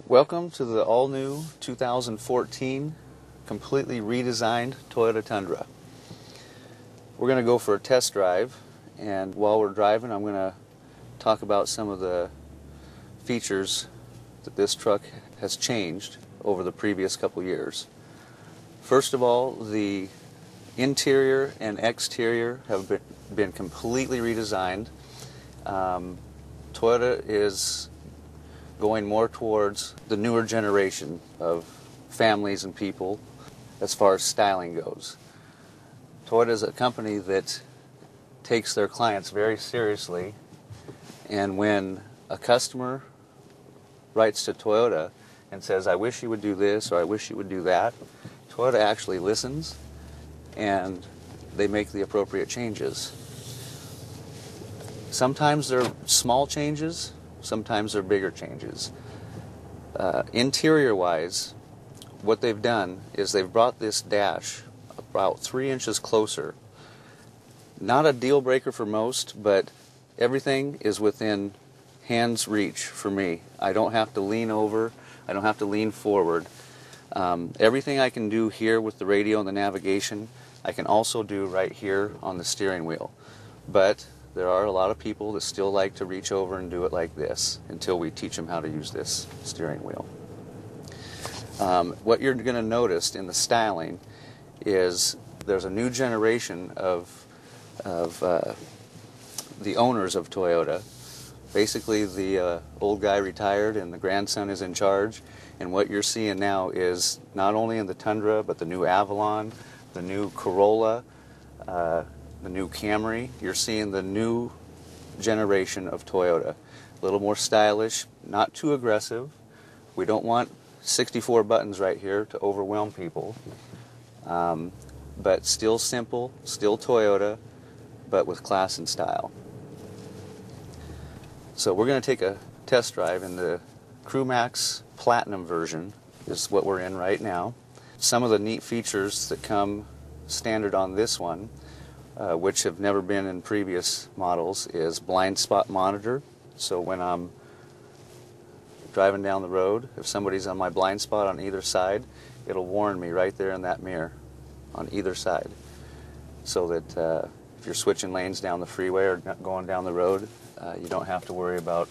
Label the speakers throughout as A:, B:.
A: Welcome to the all-new 2014 completely redesigned Toyota Tundra. We're going to go for a test drive, and while we're driving I'm going to talk about some of the features that this truck has changed over the previous couple years. First of all, the interior and exterior have been completely redesigned. Toyota is going more towards the newer generation of families and people as far as styling goes. Toyota is a company that takes their clients very seriously, and when a customer writes to Toyota and says, "I wish you would do this," or "I wish you would do that," Toyota actually listens and they make the appropriate changes. Sometimes they're small changes, sometimes they're bigger changes. Interior-wise, what they've done is they've brought this dash about 3 inches closer. Not a deal breaker for most, but everything is within hand's reach for me. I don't have to lean over, I don't have to lean forward. Everything I can do here with the radio and the navigation, I can also do right here on the steering wheel. But there are a lot of people that still like to reach over and do it like this until we teach them how to use this steering wheel. What you're going to notice in the styling is there's a new generation of the owners of Toyota. Basically, the old guy retired and the grandson is in charge, and what you're seeing now is not only in the Tundra, but the new Avalon, the new Corolla, the new Camry. You're seeing the new generation of Toyota. A little more stylish, not too aggressive. We don't want 64 buttons right here to overwhelm people. But still simple, still Toyota, but with class and style. So we're going to take a test drive in the CrewMax Platinum version, is what we're in right now. Some of the neat features that come standard on this one, which have never been in previous models, is blind spot monitor. So when I'm driving down the road, if somebody's on my blind spot on either side, it'll warn me right there in that mirror on either side, so that if you're switching lanes down the freeway or going down the road, you don't have to worry about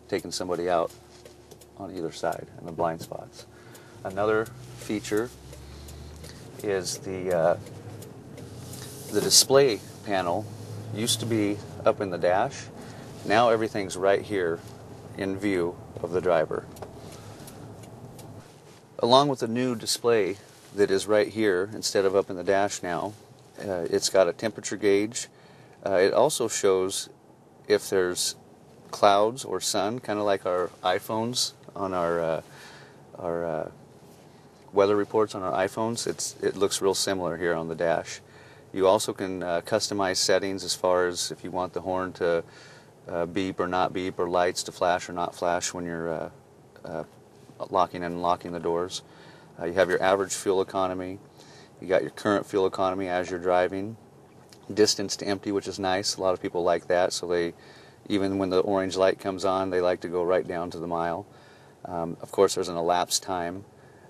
A: taking somebody out on either side in the blind spots. Another feature is the display panel. Used to be up in the dash. Now everything's right here in view of the driver. Along with the new display that is right here instead of up in the dash now, it's got a temperature gauge. It also shows if there's clouds or sun, kind of like our iPhones on our weather reports on our iPhones. It looks real similar here on the dash. You also can customize settings as far as if you want the horn to beep or not beep, or lights to flash or not flash when you're locking and unlocking the doors. You have your average fuel economy. You got your current fuel economy as you're driving. Distance to empty, which is nice. A lot of people like that, so they, even when the orange light comes on, they like to go right down to the mile. Of course, there's an elapsed time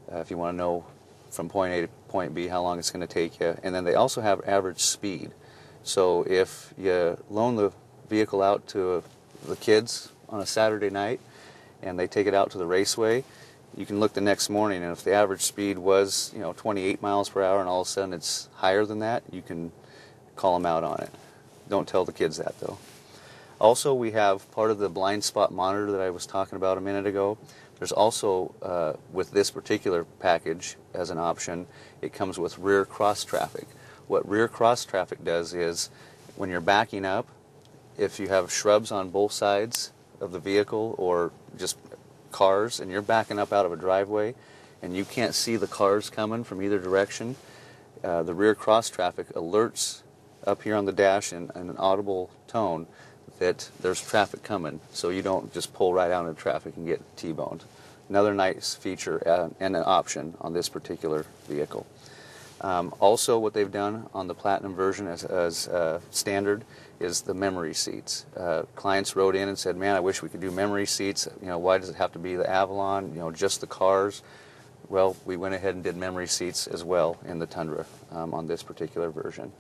A: if you want to know from point A to point B how long it's going to take you. And then they also have average speed. So if you loan the vehicle out to the kids on a Saturday night and they take it out to the raceway, you can look the next morning, and if the average speed was 28 miles per hour and all of a sudden it's higher than that, you can call them out on it. Don't tell the kids that, though. Also, we have part of the blind spot monitor that I was talking about a minute ago. There's also, with this particular package as an option, it comes with rear cross traffic. What rear cross traffic does is, when you're backing up, if you have shrubs on both sides of the vehicle or just cars and you're backing up out of a driveway and you can't see the cars coming from either direction, the rear cross traffic alerts up here on the dash in an audible tone that there's traffic coming, so you don't just pull right out into traffic and get T-boned. Another nice feature and an option on this particular vehicle. Also, what they've done on the Platinum version as standard is the memory seats. Clients wrote in and said, man, I wish we could do memory seats. You know, why does it have to be the Avalon, you know, just the cars? Well, we went ahead and did memory seats as well in the Tundra on this particular version.